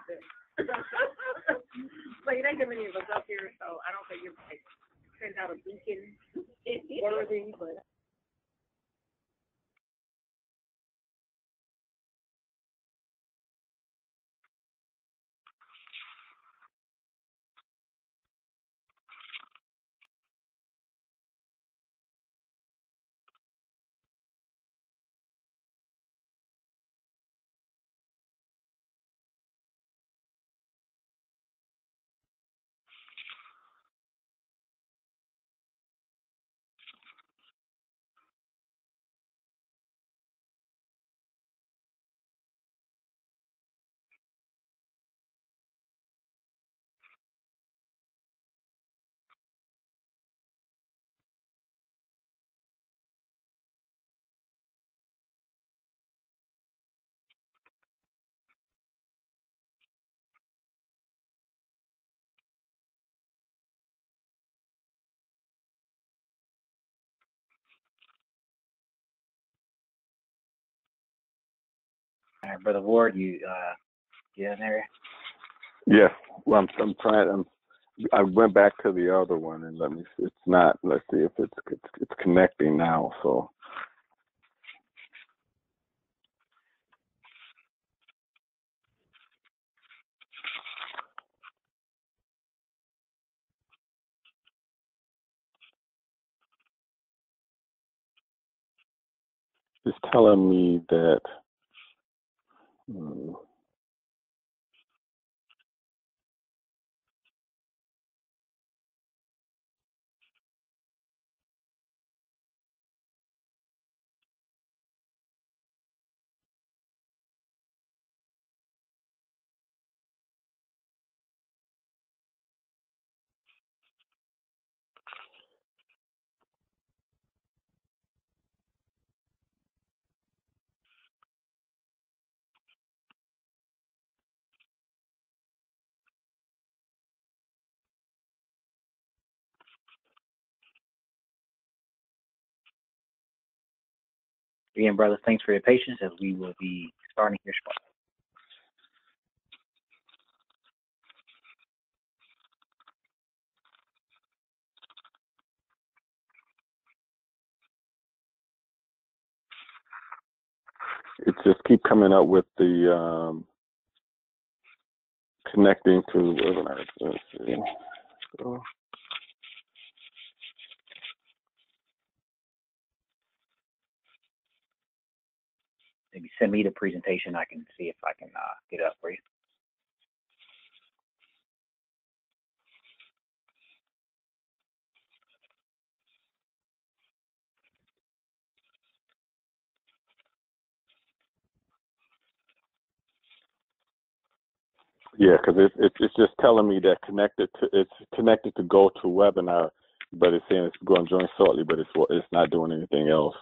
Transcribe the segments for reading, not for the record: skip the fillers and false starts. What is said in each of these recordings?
it. But it ain't that many of us up here, so I don't think it's like send out a beacon worthy, but. All right, Brother Ward, you get in there? Yes. Well, I'm trying. I went back to the other one and let me see. It's not. Let's see if it's connecting now. So. It's telling me that. Again, brothers, thanks for your patience as we will be starting here shortly. It just keep coming up with the connecting to webinar. Let's see. So. Maybe send me the presentation. I can see if I can get it up for you. Yeah, because it's just telling me that it's connected to go to webinar, but it's saying it's going to join shortly, but it's not doing anything else.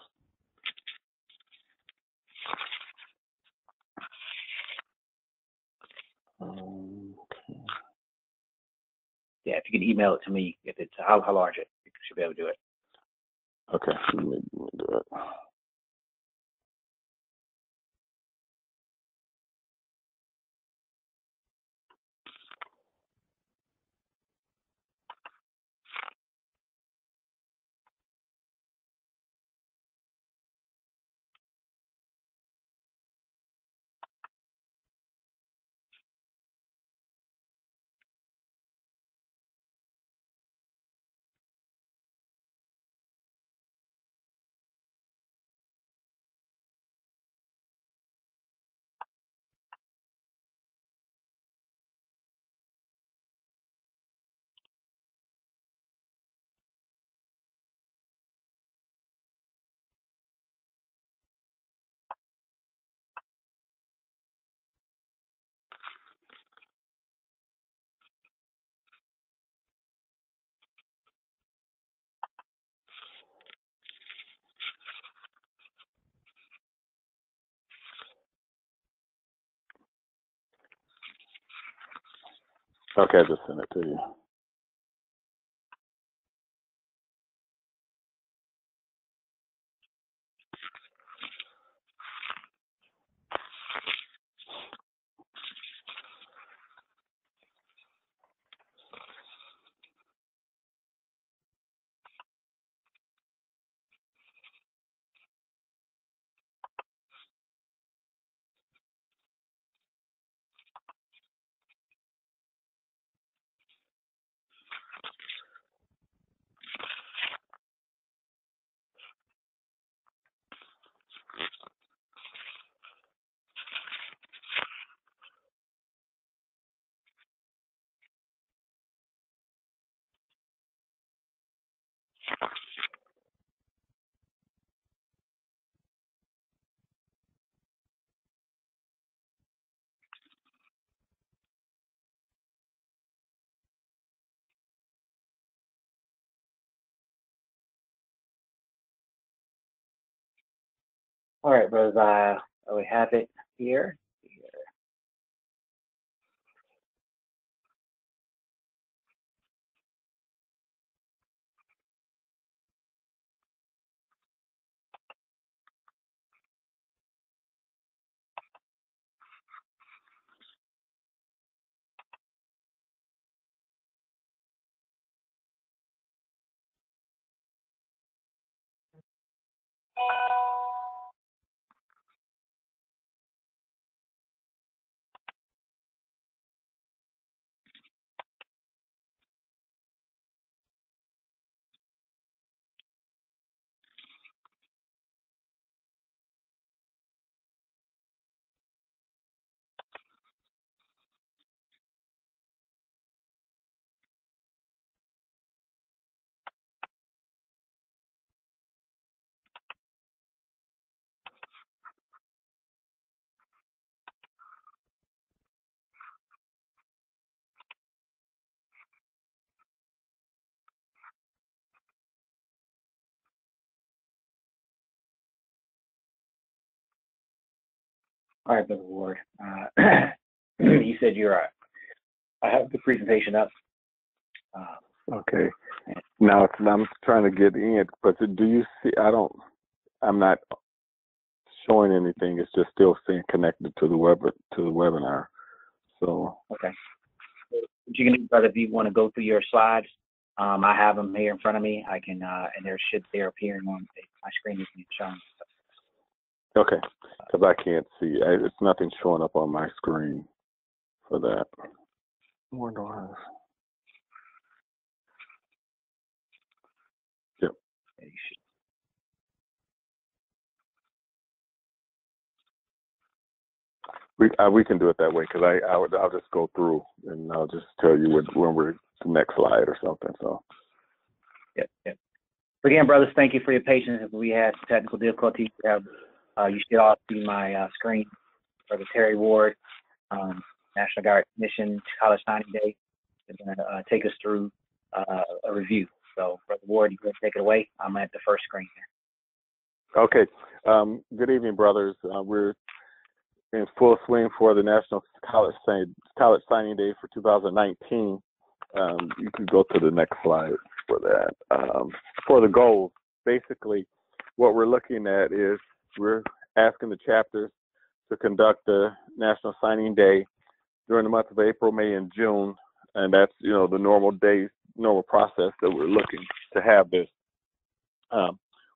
Okay. Yeah, if you could email it to me, if it's how large it, you should be able to do it. Okay, let me do it. Okay, I just sent it to you. All right, brothers, we have it here. All right, Brother Ward. You said I have the presentation up. Okay. Now I'm trying to get in, but do you see? I'm not showing anything. It's just still saying connected to the webinar. So. Okay. What you can do, brother, if you want to go through your slides, I have them here in front of me. I can, and they're appearing on my screen. You can show them. Okay, because I can't see. It's nothing showing up on my screen for that. Yep. We can do it that way because I'll just go through and I'll just tell you when we're the next slide or something. So. Yep. Again, brothers, thank you for your patience. If we had technical difficulties, you should all see my screen for the Terry Ward National Guard Mission College Signing Day. It's going to take us through a review. So, Brother Ward, you can take it away. I'm at the first screen here. Okay. Good evening, brothers. We're in full swing for the National College Signing Day for 2019. You can go to the next slide for that. For the goals, basically, what we're looking at is we're asking the chapters to conduct the National Signing Day during the month of April, May, and June, and that's the normal process that we're looking to have this.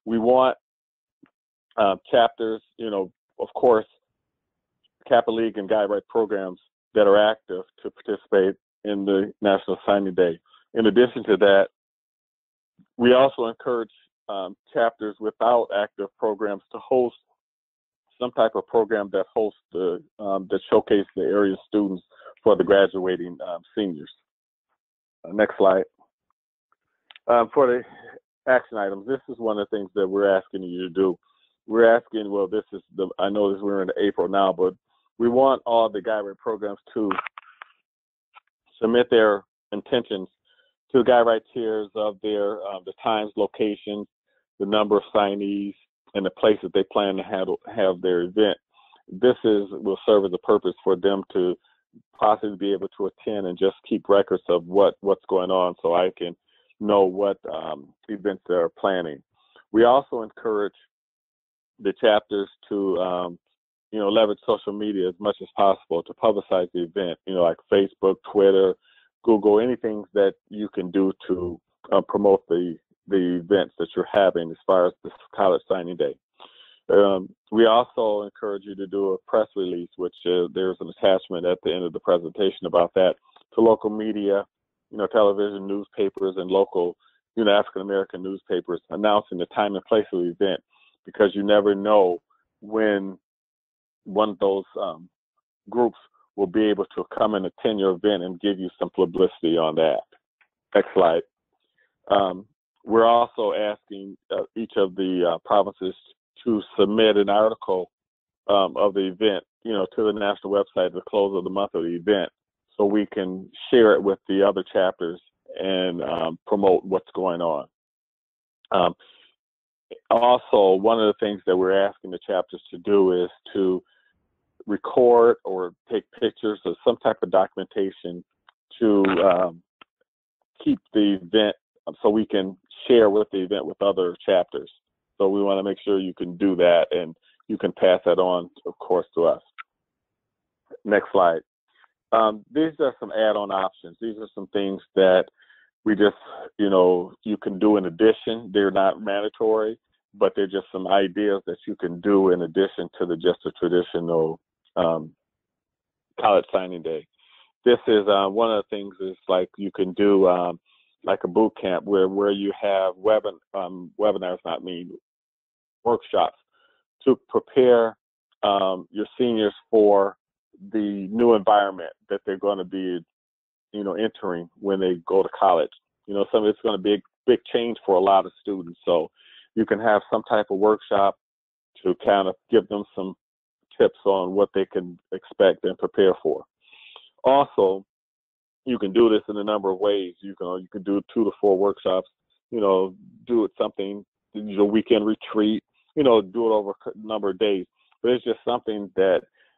We want chapters, of course, Kappa League and Guide Right programs that are active to participate in the National Signing Day. In addition to that, we also encourage chapters without active programs to host some type of program that hosts that showcase the area students for the graduating seniors. Next slide. For the action items, this is one of the things that we're asking you to do. We're asking, well, I know we're in April now, but we want all the Guide Right programs to submit their intentions to the Guide Right tiers of their the times, locations, the number of signees, and the place that they plan to have their event. This will serve as a purpose for them to possibly be able to attend and just keep records of what's going on, so I can know what events they're planning. We also encourage the chapters to leverage social media as much as possible to publicize the event, like Facebook, Twitter, Google, anything that you can do to promote the events that you're having as far as the College Signing Day. We also encourage you to do a press release, which there's an attachment at the end of the presentation about that, to local media, television, newspapers, and local, African-American newspapers, announcing the time and place of the event, because you never know when one of those groups will be able to come and attend your event and give you some publicity on that. Next slide. we're also asking each of the provinces to submit an article of the event, to the national website at the close of the month of the event, so we can share it with the other chapters and promote what's going on. Also, one of the things that we're asking the chapters to do is to record or take pictures of some type of documentation to keep the event so we can share with the event with other chapters. So we want to make sure you can do that, and you can pass that on, of course, to us. Next slide. These are some add-on options. These are some things that we just, you can do in addition. They're not mandatory, but they're just some ideas that you can do in addition to just a traditional college signing day. This is one of the things is like you can do like a boot camp where you have webinars, workshops to prepare your seniors for the new environment that they're going to be, entering when they go to college. It's going to be a big change for a lot of students. So you can have some type of workshop to kind of give them some tips on what they can expect and prepare for. Also, you can do this in a number of ways. You can do 2 to 4 workshops, do it something, weekend retreat, do it over a number of days. But it's just something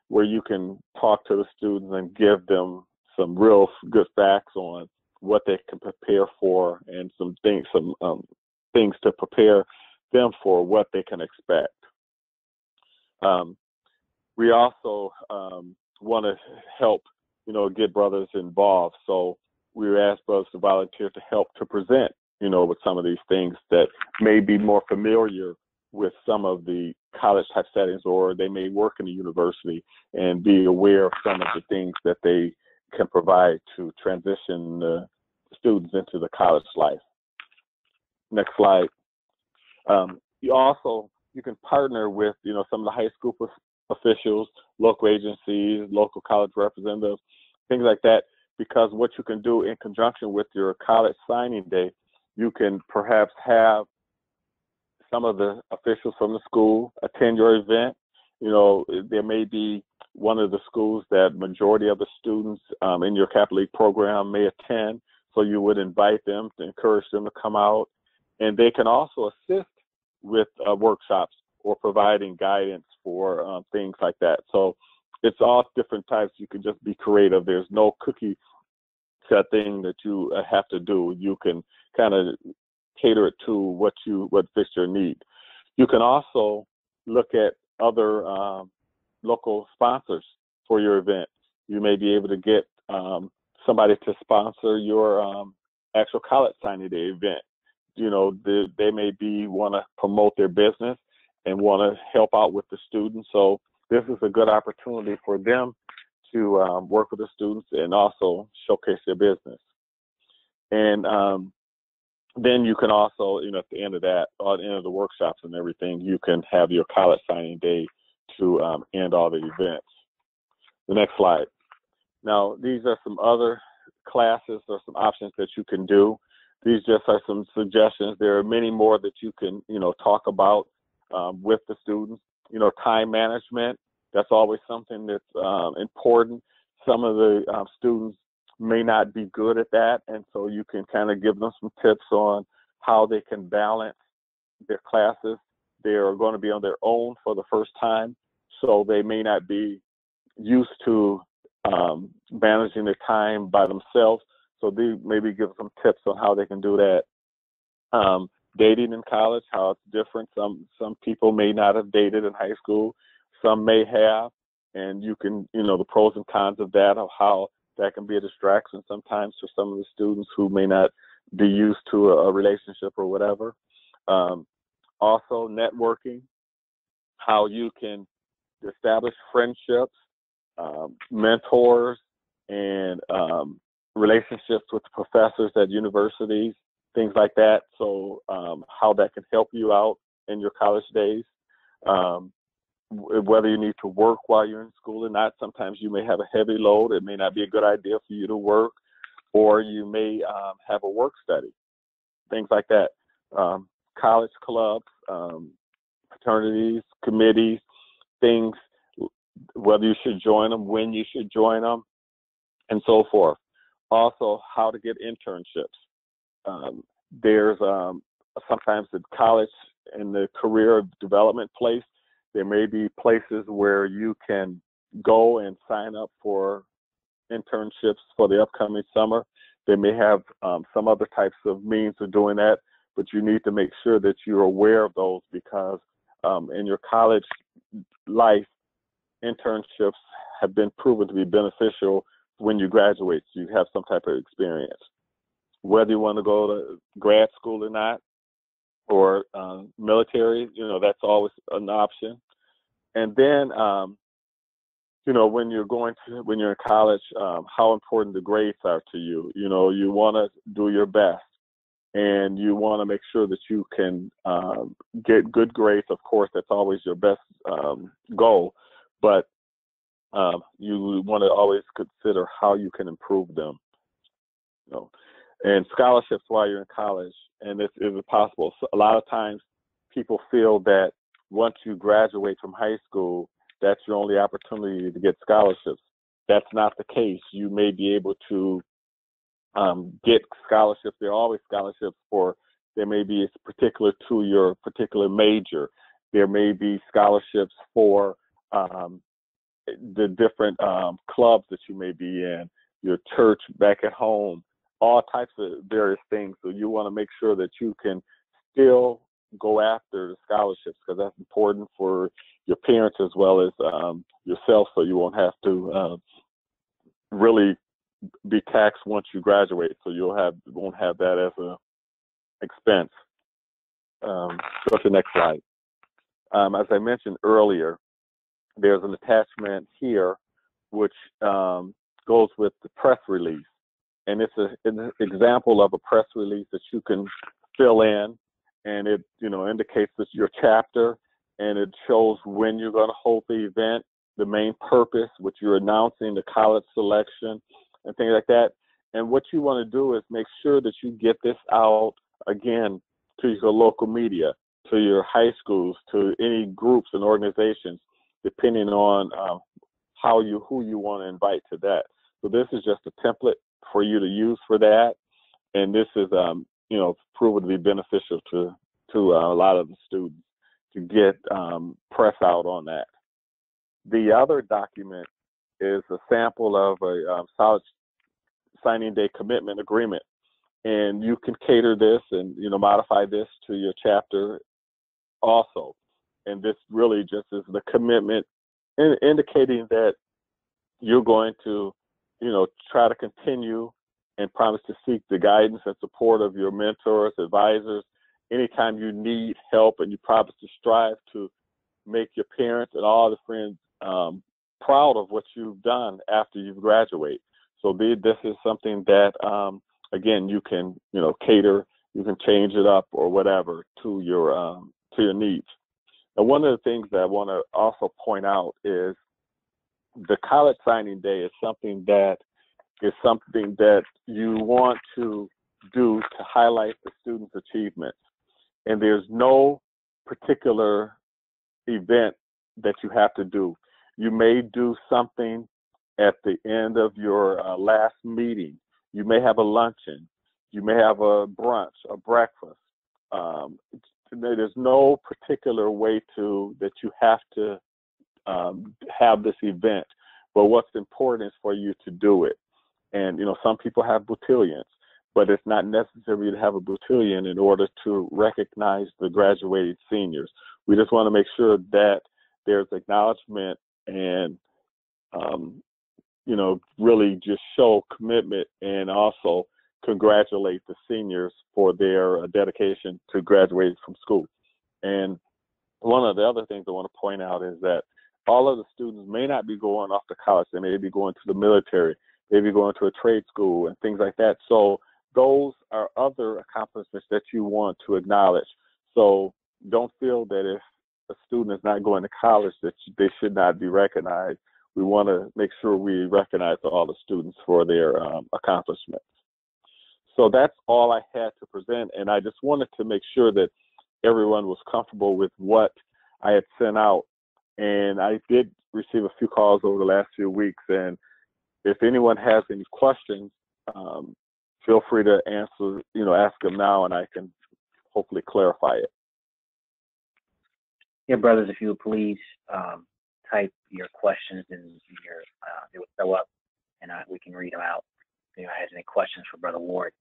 where you can talk to the students and give them some real good facts on what they can prepare for and some things to prepare them for what they can expect. We also want to help, get brothers involved. So we ask brothers to volunteer to help to present, with some of these things that may be more familiar with some of the college type settings, or they may work in a university and be aware of some of the things that they can provide to transition students into the college life. Next slide. You can partner with, some of the high school officials, local agencies, local college representatives, things like that, because what you can do in conjunction with your college signing day, you can perhaps have some of the officials from the school attend your event. There may be one of the schools that majority of the students in your Capital League program may attend, so you would invite them to encourage them to come out. And they can also assist with workshops or providing guidance for things like that. So it's all different types. You can just be creative. There's no cookie set thing that you have to do. You can kind of cater it to what fits your need. You can also look at other local sponsors for your event. You may be able to get somebody to sponsor your actual college signing day event. They may want to promote their business and want to help out with the students. So this is a good opportunity for them to work with the students and also showcase their business. And then you can also, at the end of that, or at the end of the workshops and everything, you can have your college signing day to end all the events. The next slide. Now, these are some other classes or some options that you can do. These just are some suggestions. There are many more that you can, talk about with the students. Time management, that's always something that's important. Some of the students may not be good at that, and so you can kind of give them some tips on how they can balance their classes. They are going to be on their own for the first time, so they may not be used to managing their time by themselves. So they maybe give some tips on how they can do that. Dating in college, how it's different. Some people may not have dated in high school. Some may have, and you can, the pros and cons of that, of how that can be a distraction sometimes for some of the students who may not be used to a relationship or whatever. Also, networking, how you can establish friendships, mentors, and relationships with professors at universities, things like that. So how that can help you out in your college days. Whether you need to work while you're in school or not. Sometimes you may have a heavy load. It may not be a good idea for you to work, or you may have a work study, things like that. college clubs, fraternities, committees, things, whether you should join them, when you should join them, and so forth. Also, how to get internships. There's sometimes at college in the career development place, there may be places where you can go and sign up for internships for the upcoming summer. They may have some other types of means of doing that, but you need to make sure that you're aware of those, because in your college life, internships have been proven to be beneficial when you graduate. So you have some type of experience. Whether you want to go to grad school or not, or military, that's always an option. And then, when you're in college, how important the grades are to you. You want to do your best, and you want to make sure that you can get good grades. Of course, that's always your best goal, but you want to always consider how you can improve them. And scholarships while you're in college, and if possible. So a lot of times people feel that once you graduate from high school, that's your only opportunity to get scholarships. That's not the case. You may be able to get scholarships. There are always scholarships there may be particular to your particular major. There may be scholarships for the different clubs that you may be in, your church back at home, all types of various things. So you want to make sure that you can still go after the scholarships, because that's important for your parents as well as yourself, so you won't have to really be taxed once you graduate. So you won't have that as an expense. Go to the next slide. As I mentioned earlier, there's an attachment here which goes with the press release. And it's an example of a press release that you can fill in, and it indicates that your chapter, and it shows when you're going to hold the event, the main purpose, what you're announcing, the college selection, and things like that. And what you want to do is make sure that you get this out again to your local media, to your high schools, to any groups and organizations, depending on who you want to invite to that. So this is just a template for you to use for that, and this is proven to be beneficial to a lot of the students to get press out on that. The other document is a sample of a College Signing Day commitment agreement, and you can cater this and modify this to your chapter also. And this really just is the commitment, indicating that you're going to try to continue and promise to seek the guidance and support of your mentors, advisors, anytime you need help, and you promise to strive to make your parents and all the friends proud of what you've done after you graduate. So this is something that, again, you can, cater, you can change it up or whatever to your needs. And one of the things that I want to also point out is the College Signing Day is something that you want to do to highlight the students' achievements. And there's no particular event that you have to do. You may do something at the end of your last meeting. You may have a luncheon. You may have a brunch, a breakfast. There's no particular way that you have to have this event, but what's important is for you to do it. And some people have botillions, but it's not necessary to have a botillion in order to recognize the graduated seniors. We just want to make sure that there's acknowledgement and really just show commitment, and also congratulate the seniors for their dedication to graduating from school. And one of the other things I want to point out is that all of the students may not be going off to college. They may be going to the military, maybe going to a trade school and things like that. So those are other accomplishments that you want to acknowledge. So don't feel that if a student is not going to college that they should not be recognized. We want to make sure we recognize all the students for their accomplishments. So that's all I had to present, and I just wanted to make sure that everyone was comfortable with what I had sent out. And I did receive a few calls over the last few weeks, and if anyone has any questions, feel free to answer, ask them now, and I can hopefully clarify it. Yeah, brothers, if you would please type your questions and your it will show up, and we can read them out. If anyone has any questions for Brother Ward.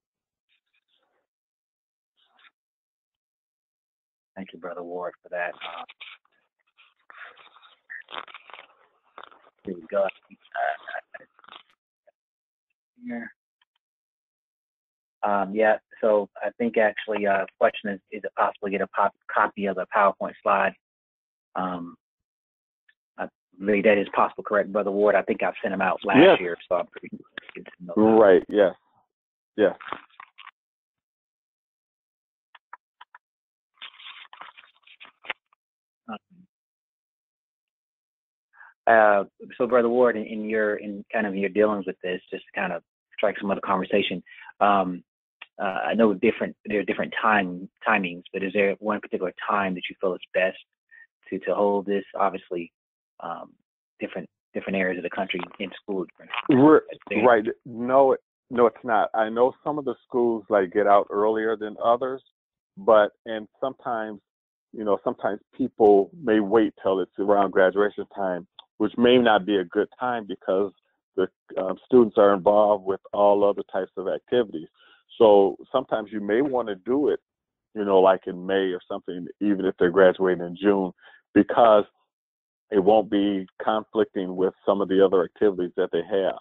Thank you, Brother Ward, for that. Here we go. Here. Yeah, so I think actually question is it possible to get a copy of the PowerPoint slide? I believe that is possible, correct, Brother Ward? I think I've sent them out last year, so I'm pretty good to know. Right, yes. Yes. So Brother Ward, in kind of your dealings with this, just to kind of strike some other conversation, I know there are different timings, but is there one particular time that you feel is best to hold this? Obviously, different areas of the country in schools. Right. No, it's not. I know some of the schools get out earlier than others, and sometimes, sometimes people may wait till it's around graduation time, which may not be a good time because the students are involved with all other types of activities. So sometimes you may want to do it, like in May or something, even if they're graduating in June, because it won't be conflicting with some of the other activities that they have.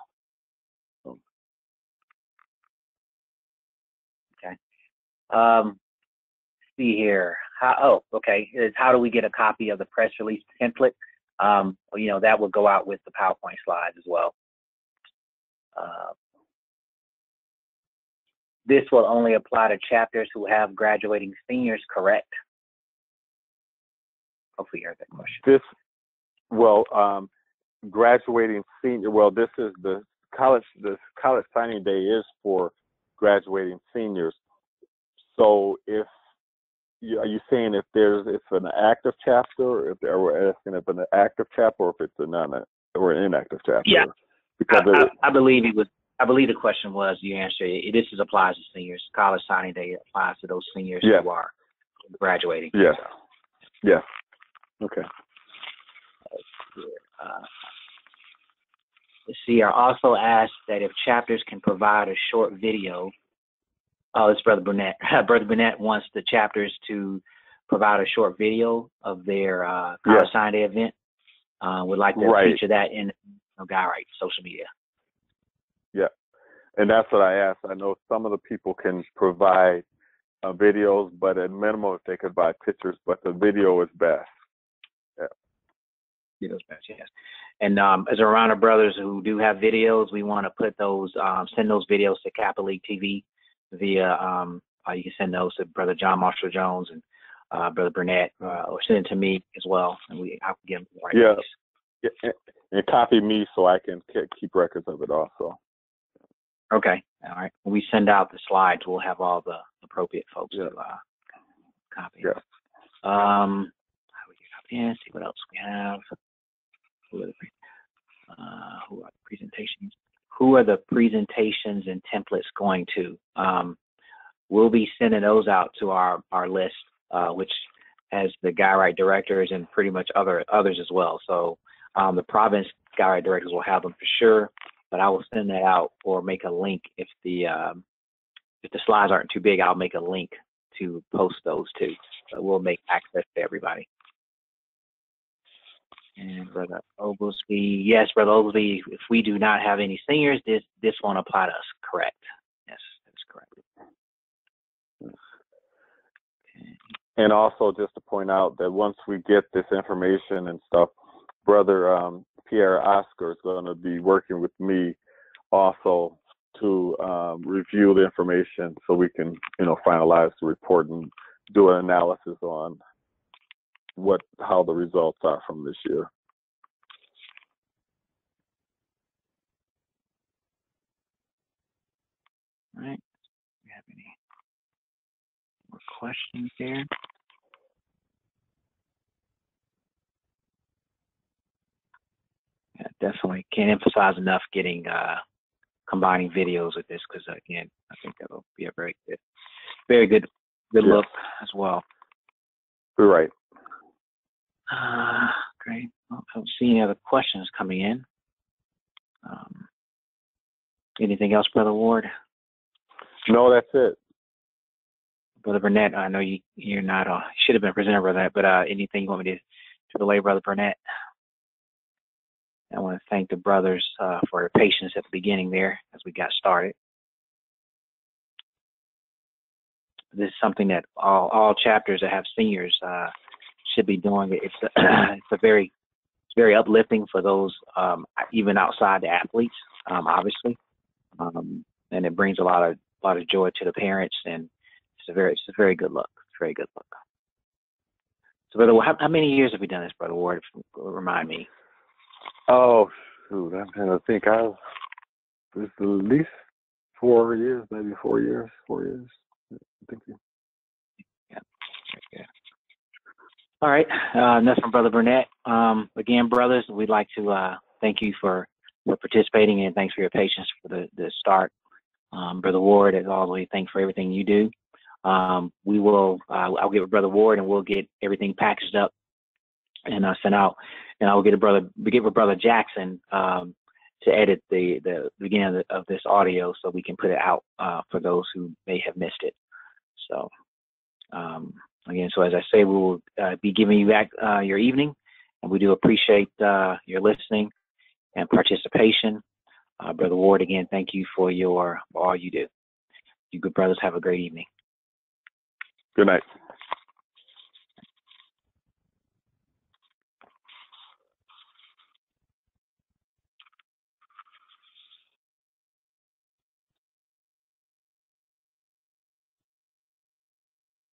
Okay. See here. Okay. How do we get a copy of the press release template? That will go out with the PowerPoint slides as well. This will only apply to chapters who have graduating seniors, correct? Hopefully you heard that question. Graduating senior, this is the college signing day is for graduating seniors. So are you saying if it's an active chapter, or if we're asking if an active chapter, or if it's or an inactive chapter? Yeah, because I believe it was. I believe the question was, you answered it. This applies to seniors. College signing day applies to those seniors who are graduating. Yes. So. Yeah. Okay. Let's see. I also asked that if chapters can provide a short video. Oh, it's Brother Burnett. Brother Burnett wants the chapters to provide a short video of their college signing day event. Would like to feature that in GuyWright social media. Yeah, and that's what I asked. I know some of the people can provide videos, but at minimum, if they could provide pictures, but the video is best. Yeah. Videos best, yes. And as a reminder, brothers who do have videos, we want to put those, send those videos to Kappa League TV via, you can send those to Brother John Marshall Jones and Brother Burnett, or send it to me as well, and I can get them right. Yeah, and copy me so I can keep records of it also. Okay, all right. When we send out the slides, we'll have all the appropriate folks to copy. Yeah. How we get copy in? See what else we have. Who are the presentations? Who are the presentations and templates going to? We'll be sending those out to our list, which has the GuyWright directors and pretty much others as well. So the province GuyWright directors will have them for sure, but I will send that out or make a link if the slides aren't too big. I'll make a link to post those too. So we'll make access to everybody. And Brother Oglesby, yes, Brother Oglesby, if we do not have any seniors, this won't apply to us, correct? Yes, that's correct. Okay. And also just to point out that once we get this information and stuff, Brother Pierre Oscar is going to be working with me also to review the information so we can, finalize the report and do an analysis on how the results are from this year. All right. We More questions there? Yeah, definitely can't emphasize enough getting combining videos with this because again, I think that'll be a very good look as well. You're right. Great. Well, I don't see any other questions coming in. Anything else, Brother Ward? No, that's it. Brother Burnett, I know you're not should have been presented for that, but anything you want me to relay, Brother Burnett? I want to thank the brothers for their patience at the beginning there as we got started. This is something that all chapters that have seniors should be doing. It's very uplifting for those even outside the athletes, obviously, and it brings a lot of joy to the parents, and it's a very good look. It's a very good look. So, Brother, how many years have we done this, Brother Ward? Remind me. Oh, shoot, I'm trying to think. It's at least 4 years, maybe 4 years. 4 years. Thank you. Yeah, very good. All right, that's from Brother Burnett. Again, brothers, we'd like to thank you for participating, and thanks for your patience for the start. Brother Ward, as always, thanks for everything you do. We will. I'll get with Brother Ward, and we'll get everything packaged up and sent out. And I'll get with Brother Jackson to edit the beginning of this audio so we can put it out for those who may have missed it. So again, so as I say, we will be giving you back your evening, and we do appreciate your listening and participation. Brother Ward, again, thank you for all you do. You good brothers have a great evening. Good night.